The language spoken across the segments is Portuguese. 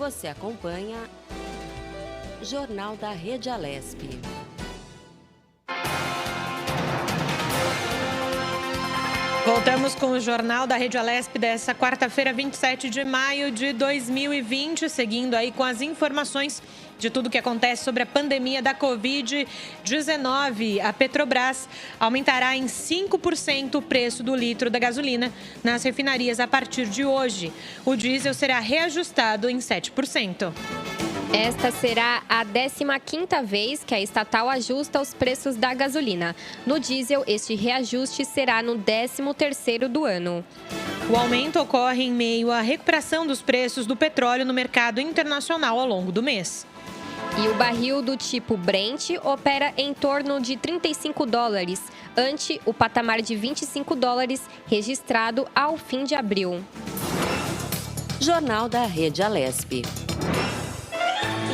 Você acompanha Jornal da Rede Alesp. Voltamos com o Jornal da Rede Alesp dessa quarta-feira, 27 de maio de 2020, seguindo aí com as informações de tudo que acontece sobre a pandemia da Covid-19. A Petrobras aumentará em 5% o preço do litro da gasolina nas refinarias a partir de hoje. O diesel será reajustado em 7%. Esta será a 15ª vez que a estatal ajusta os preços da gasolina. No diesel, este reajuste será no 13º do ano. O aumento ocorre em meio à recuperação dos preços do petróleo no mercado internacional ao longo do mês. E o barril do tipo Brent opera em torno de $35, ante o patamar de $25 registrado ao fim de abril. Jornal da Rede Alesp.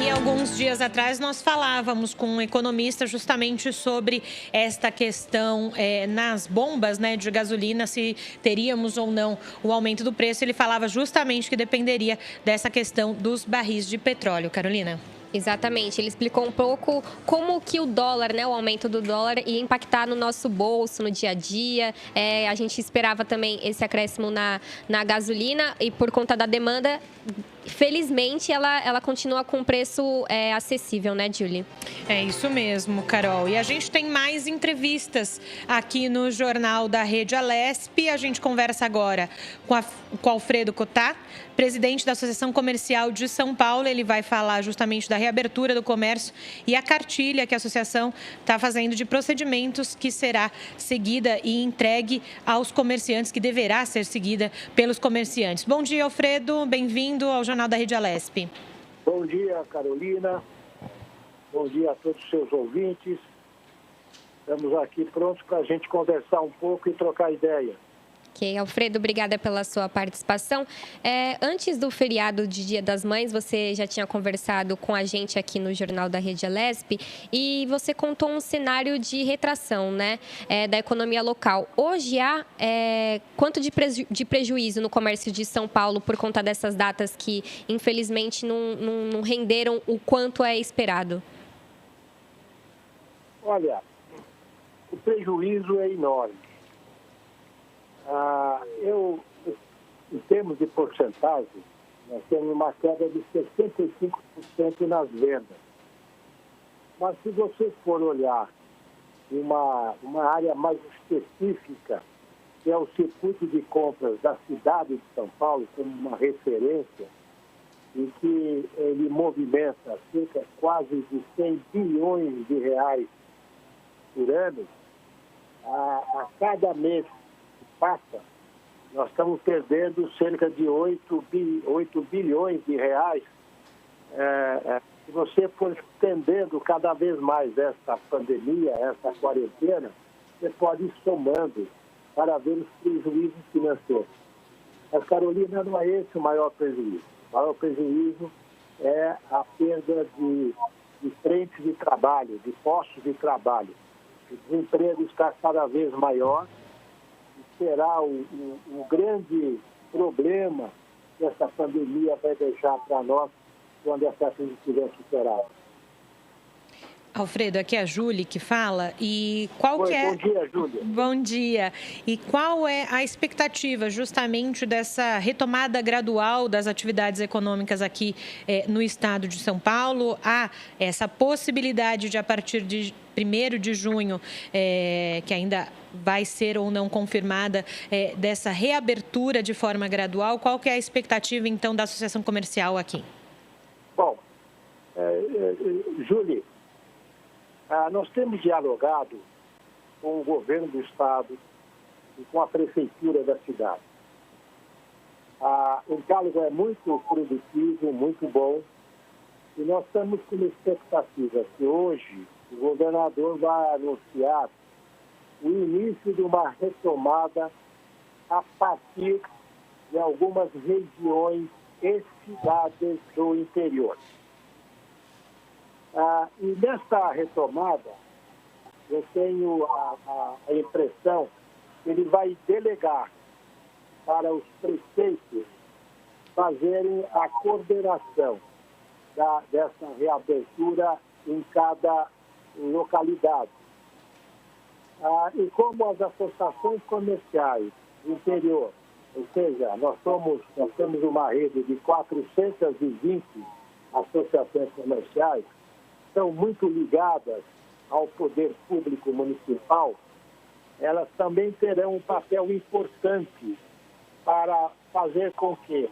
E alguns dias atrás nós falávamos com um economista justamente sobre esta questão nas bombas, de gasolina, se teríamos ou não o aumento do preço. Ele falava justamente que dependeria dessa questão dos barris de petróleo. Carolina? Exatamente, ele explicou um pouco como que o dólar, o aumento do dólar ia impactar no nosso bolso, no dia a dia. A gente esperava também esse acréscimo na gasolina e por conta da demanda, felizmente ela continua com preço acessível, né, Julie? É isso mesmo, Carol. E a gente tem mais entrevistas aqui no Jornal da Rede Alesp. A gente conversa agora com Alfredo Cotá, presidente da Associação Comercial de São Paulo. Ele vai falar justamente da reabertura do comércio e a cartilha que a associação está fazendo de procedimentos que será seguida e entregue aos comerciantes, que deverá ser seguida pelos comerciantes. Bom dia, Alfredo. Bem-vindo ao Jornal da Rede Alesp. Bom dia, Carolina. Bom dia a todos os seus ouvintes. Estamos aqui prontos para a gente conversar um pouco e trocar ideia. Ok, Alfredo, obrigada pela sua participação. Antes do feriado de Dia das Mães, você já tinha conversado com a gente aqui no Jornal da Rede Alesp e você contou um cenário de retração, da economia local. Hoje há quanto de prejuízo no comércio de São Paulo por conta dessas datas que, infelizmente, não renderam o quanto é esperado? Olha, o prejuízo é enorme. Em termos de porcentagem, nós temos uma queda de 65% nas vendas. Mas se você for olhar uma área mais específica, que é o circuito de compras da cidade de São Paulo, como uma referência, em que ele movimenta cerca quase de 100 bilhões de reais por ano, a cada mês passa, nós estamos perdendo cerca de 8 bilhões de reais. Se você for estendendo cada vez mais essa pandemia, essa quarentena, você pode ir somando para ver os prejuízos financeiros. Mas, Carolina, não é esse o maior prejuízo. O maior prejuízo é a perda de frentes de trabalho, de postos de trabalho. O desemprego está cada vez maior. Será o grande problema que essa pandemia vai deixar para nós quando essa crise estiver superada. Alfredo, aqui é a Júlia que fala. E qual que é... Bom dia, Júlia. Bom dia. E qual é a expectativa justamente dessa retomada gradual das atividades econômicas aqui no estado de São Paulo? Há essa possibilidade de, a partir de 1º de junho, que ainda vai ser ou não confirmada, dessa reabertura de forma gradual. Qual que é a expectativa, então, da Associação Comercial aqui? Bom, Júlia, nós temos dialogado com o governo do estado e com a prefeitura da cidade. O diálogo é muito produtivo, muito bom, e nós estamos com uma expectativa que hoje o governador vai anunciar o início de uma retomada a partir de algumas regiões e cidades do interior. E nessa retomada, eu tenho a impressão que ele vai delegar para os prefeitos fazerem a coordenação dessa reabertura em cada localidade. E como as associações comerciais do interior, ou seja, nós temos uma rede de 420 associações comerciais, são muito ligadas ao poder público municipal, elas também terão um papel importante para fazer com que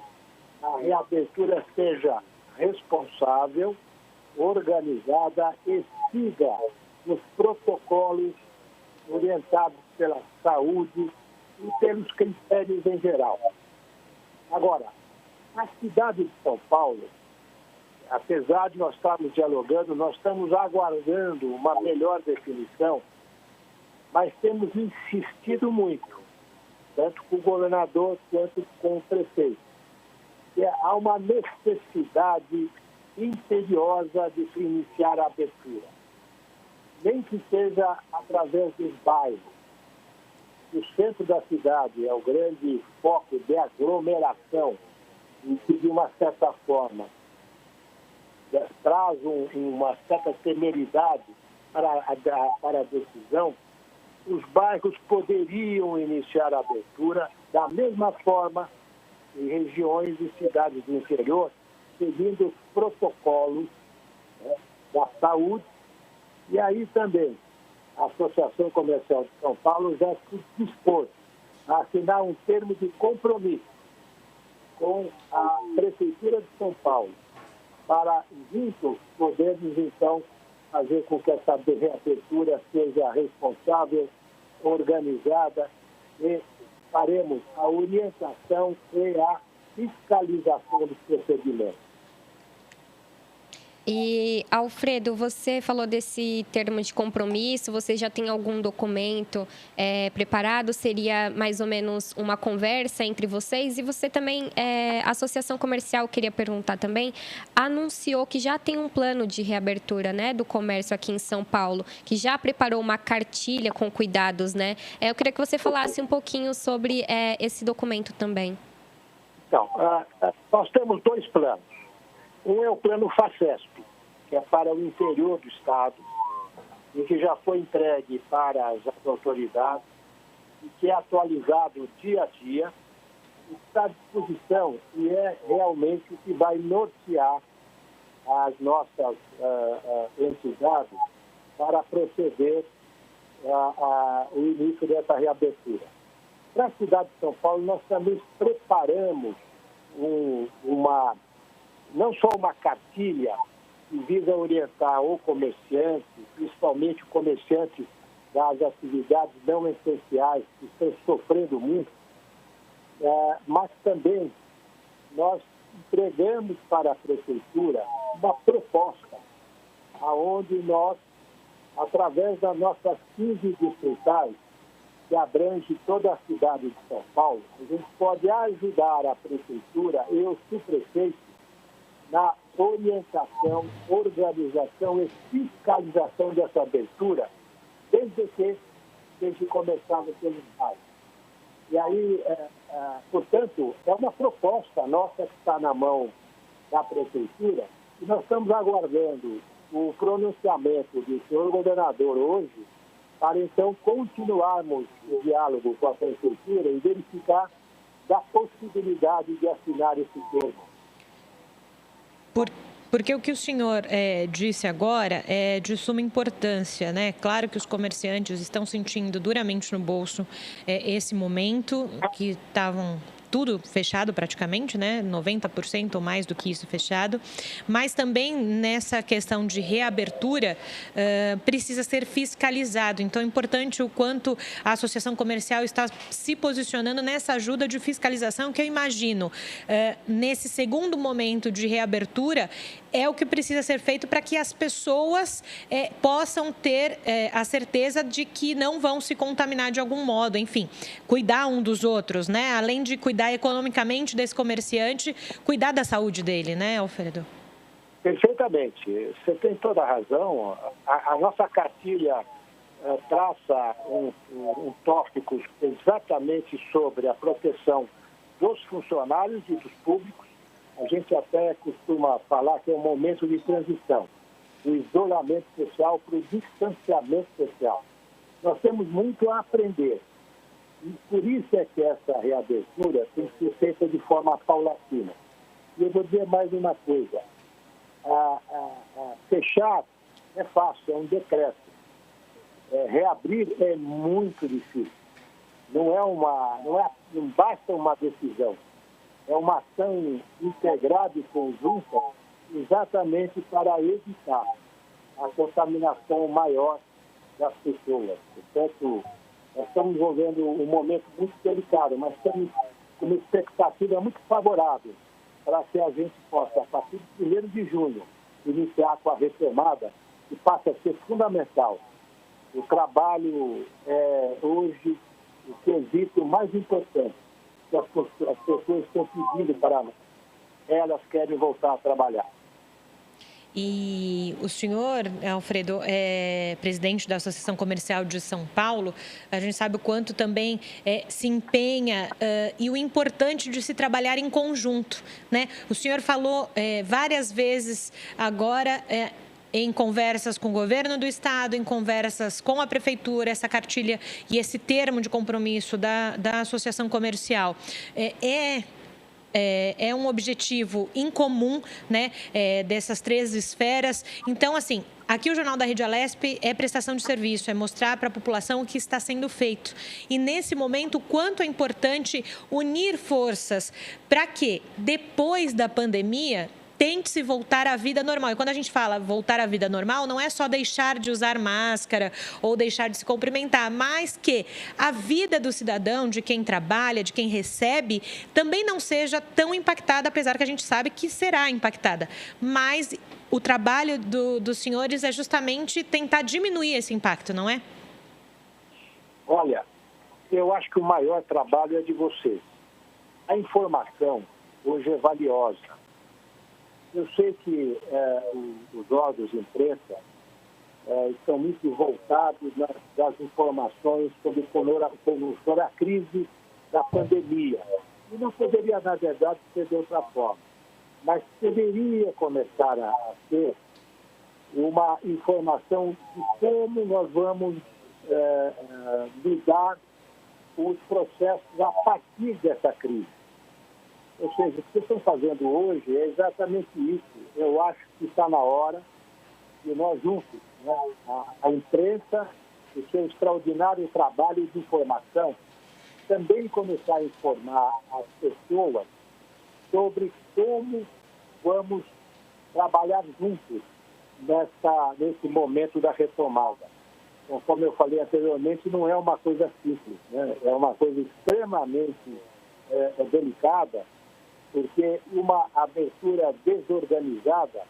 a reabertura seja responsável, organizada e siga os protocolos orientados pela saúde e pelos critérios em geral. Agora, a cidade de São Paulo, apesar de nós estarmos dialogando, nós estamos aguardando uma melhor definição, mas temos insistido muito, tanto com o governador quanto com o prefeito, que há uma necessidade imperiosa de se iniciar a abertura, nem que seja através dos bairros. O centro da cidade é o grande foco de aglomeração, e que, de uma certa forma, traz uma certa temeridade para a decisão. Os bairros poderiam iniciar a abertura da mesma forma em regiões e cidades do interior, seguindo os protocolos, né, da saúde. E aí também a Associação Comercial de São Paulo já se dispôs a assinar um termo de compromisso com a Prefeitura de São Paulo para, juntos, podermos, então, fazer com que essa reabertura seja responsável, organizada, e faremos a orientação e a fiscalização dos procedimentos. E, Alfredo, você falou desse termo de compromisso, você já tem algum documento preparado? Seria mais ou menos uma conversa entre vocês? E você também, a Associação Comercial, queria perguntar também, anunciou que já tem um plano de reabertura, né, do comércio aqui em São Paulo, que já preparou uma cartilha com cuidados, né? Eu queria que você falasse um pouquinho sobre esse documento também. Então, nós temos dois planos. Um é o plano FACESP, que é para o interior do Estado, e que já foi entregue para as autoridades, e que é atualizado dia a dia, e está à disposição, e é realmente o que vai nortear as nossas entidades para proceder ao início dessa reabertura. Para a cidade de São Paulo, nós também preparamos não só uma cartilha que visa orientar o comerciante, principalmente o comerciante das atividades não essenciais, que estão sofrendo muito, mas também nós entregamos para a Prefeitura uma proposta onde nós, através das nossas 15 distritais, que abrange toda a cidade de São Paulo, a gente pode ajudar a Prefeitura e os subprefeitos na orientação, organização e fiscalização dessa abertura, desde que seja começada pelos bairros. E aí, portanto, é uma proposta nossa que está na mão da Prefeitura, e nós estamos aguardando o pronunciamento do senhor governador hoje, para então continuarmos o diálogo com a Prefeitura e verificar da possibilidade de assinar esse termo. Porque o que o senhor disse agora é de suma importância, né? Claro que os comerciantes estão sentindo duramente no bolso esse momento, que estavam tudo fechado praticamente, né? 90% ou mais do que isso fechado. Mas também nessa questão de reabertura precisa ser fiscalizado. Então é importante o quanto a Associação Comercial está se posicionando nessa ajuda de fiscalização, que eu imagino nesse segundo momento de reabertura é o que precisa ser feito para que as pessoas possam ter a certeza de que não vão se contaminar de algum modo. Enfim, cuidar um dos outros, né? Além de cuidar economicamente desse comerciante, cuidar da saúde dele, né, Alfredo? Perfeitamente. Você tem toda a razão. A nossa cartilha traça um tópico exatamente sobre a proteção dos funcionários e dos públicos, gente até costuma falar que é um momento de transição, do isolamento social para o distanciamento social. Nós temos muito a aprender. E por isso é que essa reabertura tem que ser feita de forma paulatina. E eu vou dizer mais uma coisa. Fechar é fácil, é um decreto. Reabrir é muito difícil. Não basta uma decisão. É uma ação integrada e conjunta exatamente para evitar a contaminação maior das pessoas. Portanto, nós estamos vivendo um momento muito delicado, mas estamos com uma expectativa muito favorável para que a gente possa, a partir de 1º de junho, iniciar com a retomada, que passa a ser fundamental. O trabalho é hoje o quesito mais importante que as pessoas estão pedindo para elas querem voltar a trabalhar. E o senhor, Alfredo, é presidente da Associação Comercial de São Paulo. A gente sabe o quanto também se empenha e o importante de se trabalhar em conjunto, né? O senhor falou várias vezes agora em conversas com o governo do estado, em conversas com a prefeitura, essa cartilha e esse termo de compromisso da Associação Comercial é um objetivo em comum, né, dessas 3 esferas. Então, assim, aqui o Jornal da Rede Alesp é prestação de serviço, é mostrar para a população o que está sendo feito. E, nesse momento, o quanto é importante unir forças para que, depois da pandemia, tente-se voltar à vida normal. E quando a gente fala voltar à vida normal, não é só deixar de usar máscara ou deixar de se cumprimentar, mas que a vida do cidadão, de quem trabalha, de quem recebe, também não seja tão impactada, apesar que a gente sabe que será impactada. Mas o trabalho dos senhores é justamente tentar diminuir esse impacto, não é? Olha, eu acho que o maior trabalho é de vocês. A informação hoje é valiosa. Eu sei que os órgãos de imprensa estão muito voltados das informações sobre a crise da pandemia. E não poderia, na verdade, ser de outra forma. Mas deveria começar a ter uma informação de como nós vamos lidar com os processos a partir dessa crise. Ou seja, o que vocês estão fazendo hoje é exatamente isso. Eu acho que está na hora de nós juntos, né, a imprensa, o seu extraordinário trabalho de informação, também começar a informar as pessoas sobre como vamos trabalhar juntos nesse momento da retomada. Conforme eu falei anteriormente, não é uma coisa simples, né? É uma coisa extremamente delicada, porque uma abertura desorganizada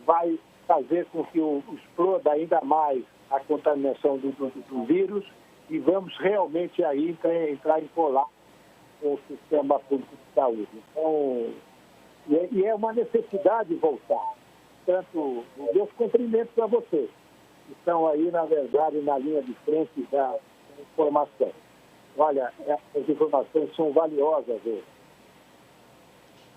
vai fazer com que exploda ainda mais a contaminação do vírus e vamos realmente aí entrar em colapso com o sistema público de saúde. Então, e é uma necessidade voltar. Tanto meus cumprimentos para vocês, que estão aí, na verdade, na linha de frente da informação. Olha, as informações são valiosas hoje.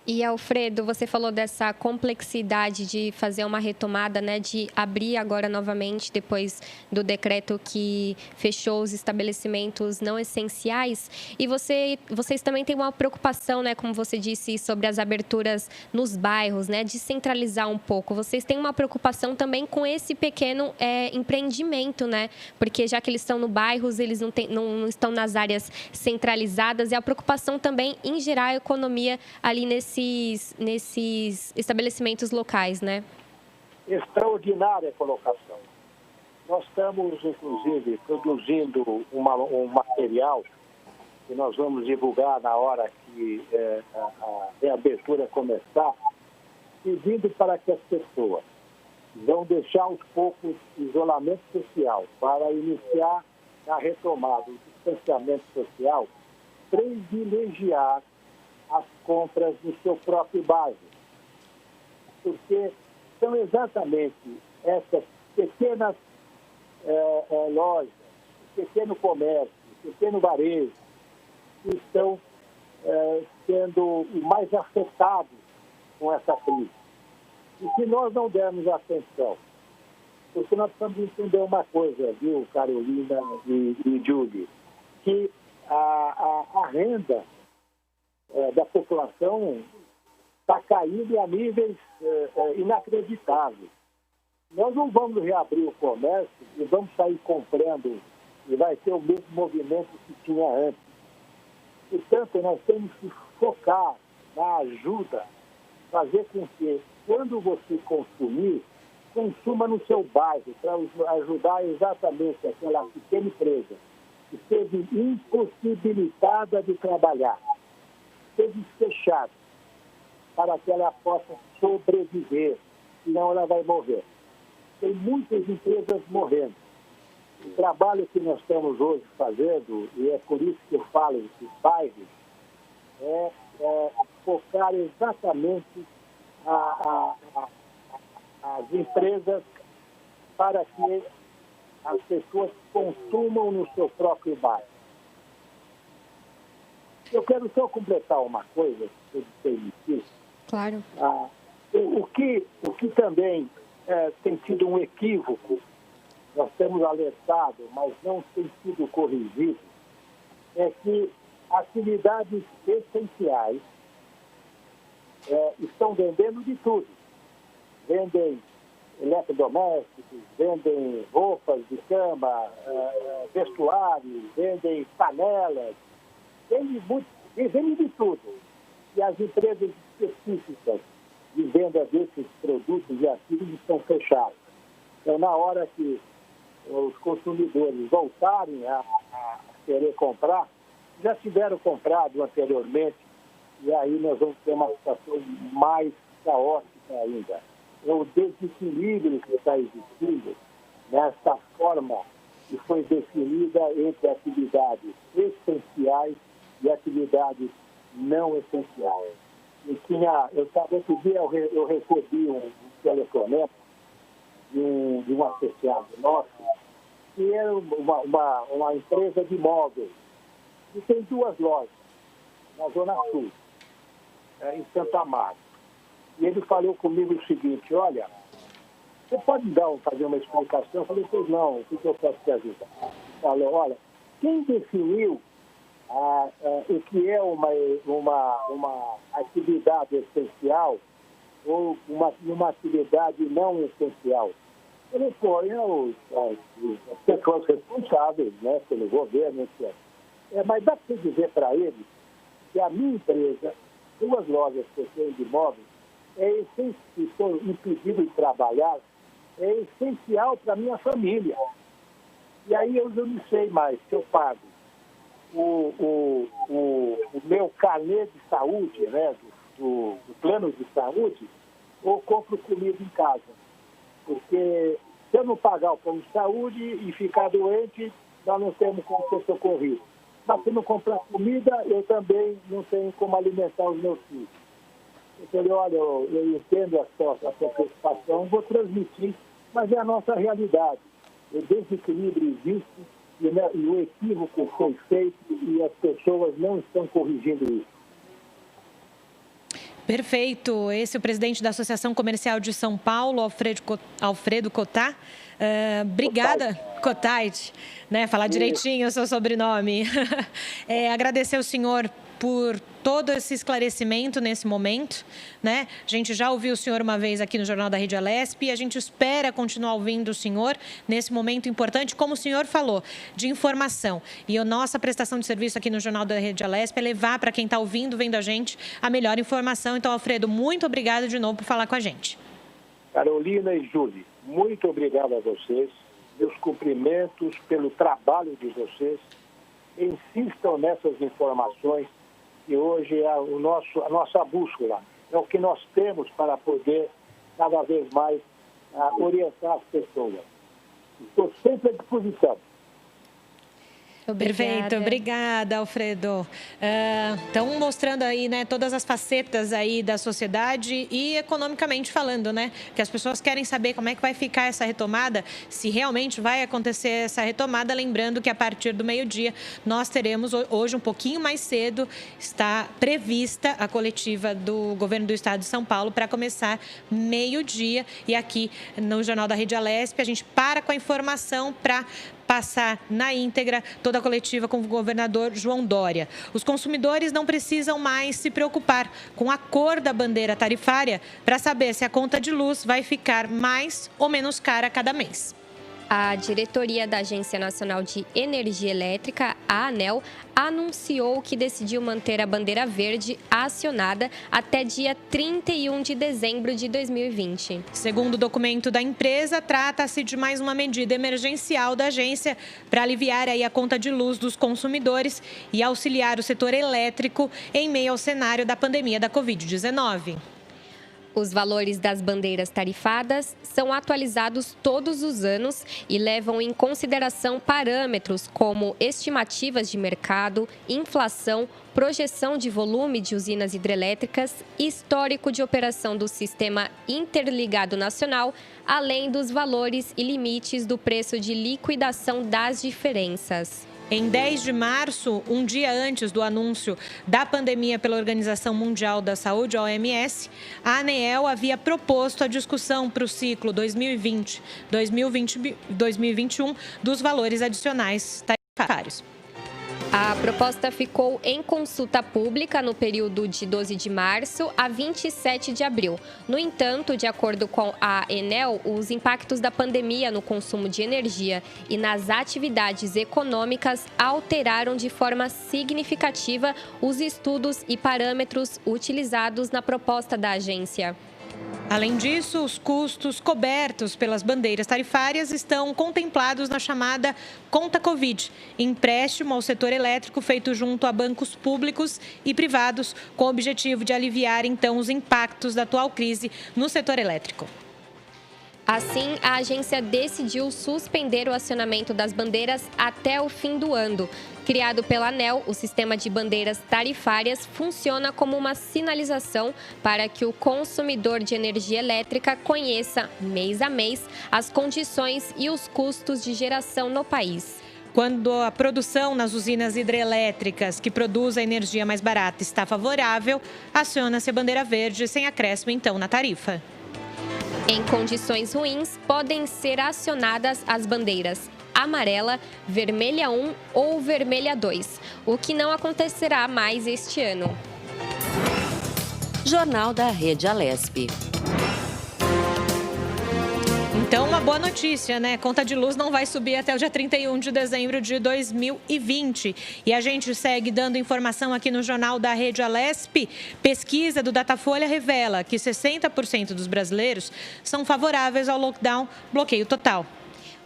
E, Alfredo, você falou dessa complexidade de fazer uma retomada, né, de abrir agora novamente, depois do decreto que fechou os estabelecimentos não essenciais. E vocês também têm uma preocupação, né, como você disse, sobre as aberturas nos bairros, né, de centralizar um pouco. Vocês têm uma preocupação também com esse pequeno empreendimento, né? Porque já que eles estão no bairros, eles não estão nas áreas centralizadas. E a preocupação também em gerar a economia ali nesses estabelecimentos locais, né? Extraordinária colocação. Nós estamos, inclusive, produzindo um material que nós vamos divulgar na hora que a reabertura começar, pedindo para que as pessoas vão deixar aos poucos o isolamento social para iniciar a retomada do distanciamento social, privilegiar as compras no seu próprio bairro. Porque são exatamente essas pequenas lojas, pequeno comércio, pequeno varejo, que estão sendo o mais afetado com essa crise. E se nós não dermos atenção, porque nós precisamos entender uma coisa, viu, Carolina e Júlio, que a renda da população está caindo a níveis inacreditáveis. Nós não vamos reabrir o comércio e vamos sair comprando e vai ter o mesmo movimento que tinha antes. Portanto, nós temos que focar na ajuda, fazer com que, quando você consumir, consuma no seu bairro, para ajudar exatamente aquela pequena empresa que esteve impossibilitada de trabalhar, esteve fechada, para que ela possa sobreviver, senão ela vai morrer. Tem muitas empresas morrendo. O trabalho que nós estamos hoje fazendo, e é por isso que eu falo dos bairros, é focar exatamente as empresas para que as pessoas consumam no seu próprio bairro. Eu quero só completar uma coisa, se você permitir. Claro. O que também tem sido um equívoco, nós temos alertado, mas não tem sido corrigido, é que atividades essenciais estão vendendo de tudo. Vendem eletrodomésticos, vendem roupas de cama, vestuário, vendem panelas, vendem de tudo. E as empresas específicas de venda desses produtos e artigos estão fechadas. Então, na hora que os consumidores voltarem a querer comprar, já tiveram comprado anteriormente, e aí nós vamos ter uma situação mais caótica ainda. É o desequilíbrio que está existindo nessa forma que foi definida entre atividades essenciais e atividades não essenciais. Outro dia eu recebi um telefonema de um associado nosso, que é uma empresa de móveis, e tem 2 lojas na Zona Sul, em Santa Amaro. E ele falou comigo o seguinte: olha, você pode fazer uma explicação? Eu falei: pois não, o que eu posso te ajudar? Ele falou: olha, quem definiu o que é uma atividade essencial ou uma atividade não essencial? Ele foi as pessoas responsáveis, né, pelo governo, etc. Mas dá para dizer para ele que a minha empresa, 2 lojas que eu tenho de imóveis, se estou impedido de trabalhar, é essencial para a minha família. E aí eu não sei mais se eu pago o meu carnê de saúde, né, do plano de saúde, ou compro comida em casa. Porque se eu não pagar o plano de saúde e ficar doente, nós não temos como ser socorrido. Mas se não comprar comida, eu também não tenho como alimentar os meus filhos. Eu falei: olha, eu entendo a sua preocupação, vou transmitir, mas é a nossa realidade. O desequilíbrio existe e o equívoco foi feito e as pessoas não estão corrigindo isso. Perfeito. Esse é o presidente da Associação Comercial de São Paulo, Alfredo Cotá. Obrigada, Cotait, né? Falar direitinho o seu sobrenome. Agradecer ao senhor por todo esse esclarecimento nesse momento, né? A gente já ouviu o senhor uma vez aqui no Jornal da Rede Alesp e a gente espera continuar ouvindo o senhor nesse momento importante, como o senhor falou, de informação. E a nossa prestação de serviço aqui no Jornal da Rede Alesp é levar para quem está ouvindo, vendo a gente, a melhor informação. Então, Alfredo, muito obrigado de novo por falar com a gente. Carolina e Júlia, muito obrigado a vocês. Meus cumprimentos pelo trabalho de vocês. Insistam nessas informações, que hoje é a nossa bússola. É o que nós temos para poder, cada vez mais, orientar as pessoas. Estou sempre à disposição. Perfeito, obrigada, Alfredo. Estão mostrando aí, né, todas as facetas aí da sociedade e economicamente falando, né, que as pessoas querem saber como é que vai ficar essa retomada, se realmente vai acontecer essa retomada, lembrando que a partir do meio-dia nós teremos hoje um pouquinho mais cedo, está prevista a coletiva do governo do estado de São Paulo para começar meio-dia e aqui no Jornal da Rede Alesp a gente para com a informação para passar na íntegra toda a coletiva com o governador João Dória. Os consumidores não precisam mais se preocupar com a cor da bandeira tarifária para saber se a conta de luz vai ficar mais ou menos cara a cada mês. A diretoria da Agência Nacional de Energia Elétrica, a ANEEL, anunciou que decidiu manter a bandeira verde acionada até dia 31 de dezembro de 2020. Segundo o documento da empresa, trata-se de mais uma medida emergencial da agência para aliviar aí a conta de luz dos consumidores e auxiliar o setor elétrico em meio ao cenário da pandemia da Covid-19. Os valores das bandeiras tarifadas são atualizados todos os anos e levam em consideração parâmetros como estimativas de mercado, inflação, projeção de volume de usinas hidrelétricas, histórico de operação do Sistema Interligado Nacional, além dos valores e limites do preço de liquidação das diferenças. Em 10 de março, um dia antes do anúncio da pandemia pela Organização Mundial da Saúde, a OMS, a ANEEL havia proposto a discussão para o ciclo 2020-2021 dos valores adicionais tarifários. A proposta ficou em consulta pública no período de 12 de março a 27 de abril. No entanto, de acordo com a ANEEL, os impactos da pandemia no consumo de energia e nas atividades econômicas alteraram de forma significativa os estudos e parâmetros utilizados na proposta da agência. Além disso, os custos cobertos pelas bandeiras tarifárias estão contemplados na chamada Conta Covid, empréstimo ao setor elétrico feito junto a bancos públicos e privados, com o objetivo de aliviar, então, os impactos da atual crise no setor elétrico. Assim, a agência decidiu suspender o acionamento das bandeiras até o fim do ano. Criado pela ANEEL, o sistema de bandeiras tarifárias funciona como uma sinalização para que o consumidor de energia elétrica conheça, mês a mês, as condições e os custos de geração no país. Quando a produção nas usinas hidrelétricas que produz a energia mais barata está favorável, aciona-se a bandeira verde sem acréscimo, então, na tarifa. Em condições ruins, podem ser acionadas as bandeiras amarela, vermelha 1 ou vermelha 2, o que não acontecerá mais este ano. Jornal da Rede Alesp. Então, uma boa notícia, né? Conta de luz não vai subir até o dia 31 de dezembro de 2020. E a gente segue dando informação aqui no Jornal da Rede Alesp. Pesquisa do Datafolha revela que 60% dos brasileiros são favoráveis ao lockdown, bloqueio total.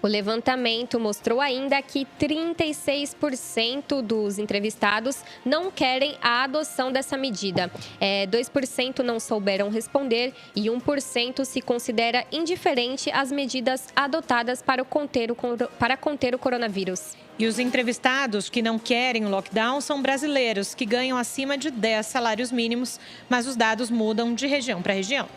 O levantamento mostrou ainda que 36% dos entrevistados não querem a adoção dessa medida. 2% não souberam responder e 1% se considera indiferente às medidas adotadas para conter o coronavírus. E os entrevistados que não querem o lockdown são brasileiros que ganham acima de 10 salários mínimos, mas os dados mudam de região para região.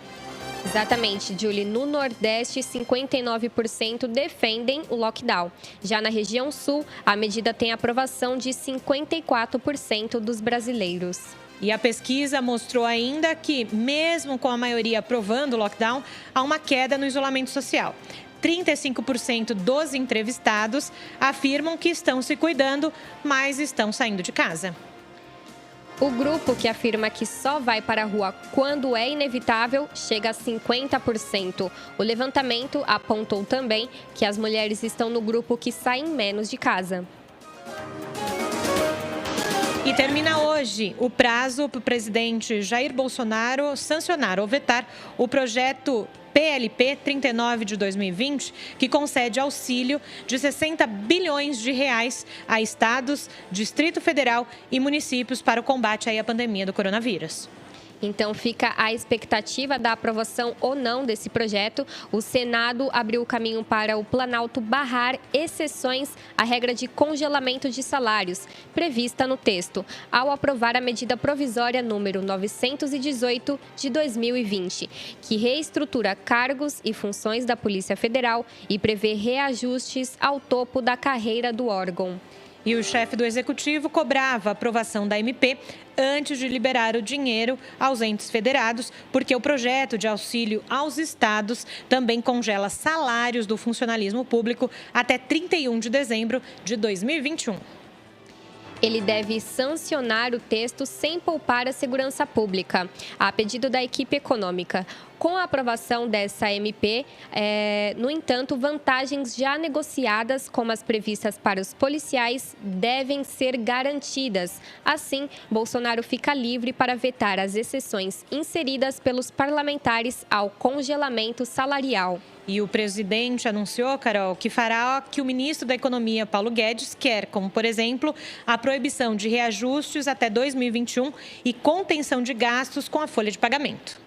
Exatamente, Julie. No Nordeste, 59% defendem o lockdown. Já na região Sul, a medida tem aprovação de 54% dos brasileiros. E a pesquisa mostrou ainda que, mesmo com a maioria aprovando o lockdown, há uma queda no isolamento social. 35% dos entrevistados afirmam que estão se cuidando, mas estão saindo de casa. O grupo que afirma que só vai para a rua quando é inevitável chega a 50%. O levantamento apontou também que as mulheres estão no grupo que saem menos de casa. E termina hoje o prazo para o presidente Jair Bolsonaro sancionar ou vetar o projeto PLP 39 de 2020, que concede auxílio de 60 bilhões de reais a estados, Distrito Federal e municípios para o combate à pandemia do coronavírus. Então, fica a expectativa da aprovação ou não desse projeto. O Senado abriu o caminho para o Planalto barrar exceções à regra de congelamento de salários, prevista no texto, ao aprovar a medida provisória número 918 de 2020, que reestrutura cargos e funções da Polícia Federal e prevê reajustes ao topo da carreira do órgão. E o chefe do Executivo cobrava a aprovação da MP antes de liberar o dinheiro aos entes federados, porque o projeto de auxílio aos estados também congela salários do funcionalismo público até 31 de dezembro de 2021. Ele deve sancionar o texto sem poupar a segurança pública, a pedido da equipe econômica. Com a aprovação dessa MP, no entanto, vantagens já negociadas, como as previstas para os policiais, devem ser garantidas. Assim, Bolsonaro fica livre para vetar as exceções inseridas pelos parlamentares ao congelamento salarial. E o presidente anunciou, Carol, que fará o que o ministro da Economia, Paulo Guedes, quer, como, por exemplo, a proibição de reajustes até 2021 e contenção de gastos com a folha de pagamento.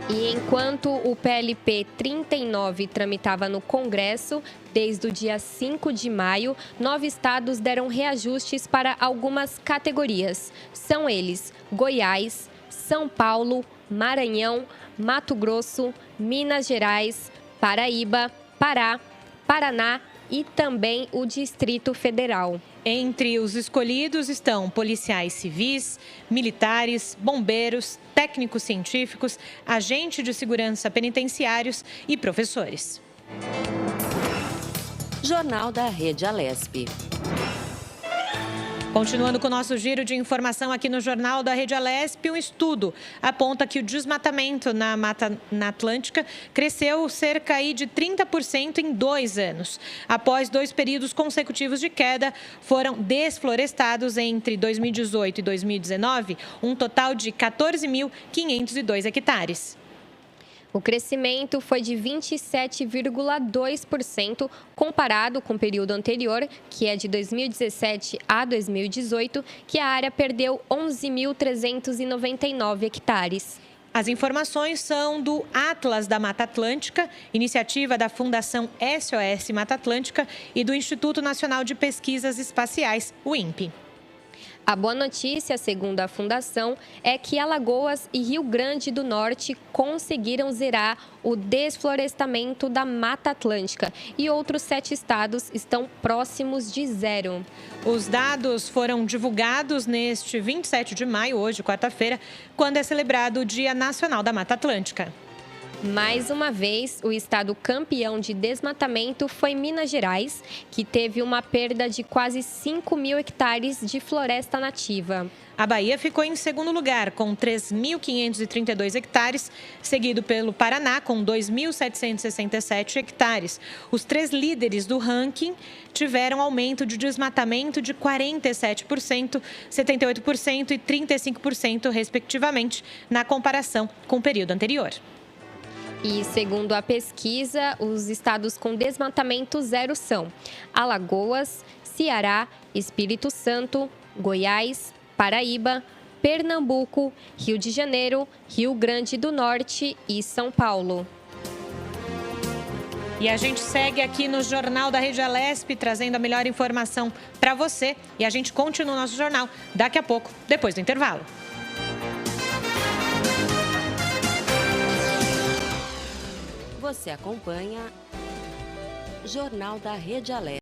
E enquanto o PLP 39 tramitava no Congresso, desde o dia 5 de maio, 9 estados deram reajustes para algumas categorias. São eles Goiás, São Paulo, Maranhão, Mato Grosso, Minas Gerais, Paraíba, Pará, Paraná e também o Distrito Federal. Entre os escolhidos estão policiais civis, militares, bombeiros, técnicos científicos, agentes de segurança penitenciários e professores. Jornal da Rede Alesp. Continuando com o nosso giro de informação aqui no Jornal da Rede Alesp, um estudo aponta que o desmatamento na Mata Atlântica cresceu cerca de 30% em 2 anos. Após 2 períodos consecutivos de queda, foram desflorestados entre 2018 e 2019 um total de 14.502 hectares. O crescimento foi de 27,2% comparado com o período anterior, que é de 2017 a 2018, que a área perdeu 11.399 hectares. As informações são do Atlas da Mata Atlântica, iniciativa da Fundação SOS Mata Atlântica e do Instituto Nacional de Pesquisas Espaciais, o INPE. A boa notícia, segundo a Fundação, é que Alagoas e Rio Grande do Norte conseguiram zerar o desflorestamento da Mata Atlântica e outros 7 estados estão próximos de zero. Os dados foram divulgados neste 27 de maio, hoje, quarta-feira, quando é celebrado o Dia Nacional da Mata Atlântica. Mais uma vez, o estado campeão de desmatamento foi Minas Gerais, que teve uma perda de quase 5.000 hectares de floresta nativa. A Bahia ficou em segundo lugar, com 3.532 hectares, seguido pelo Paraná, com 2.767 hectares. Os 3 líderes do ranking tiveram aumento de desmatamento de 47%, 78% e 35%, respectivamente, na comparação com o período anterior. E, segundo a pesquisa, os estados com desmatamento zero são Alagoas, Ceará, Espírito Santo, Goiás, Paraíba, Pernambuco, Rio de Janeiro, Rio Grande do Norte e São Paulo. E a gente segue aqui no Jornal da Rede Alesp, trazendo a melhor informação para você. E a gente continua o nosso jornal daqui a pouco, depois do intervalo. Você acompanha Jornal da Rede Alesp.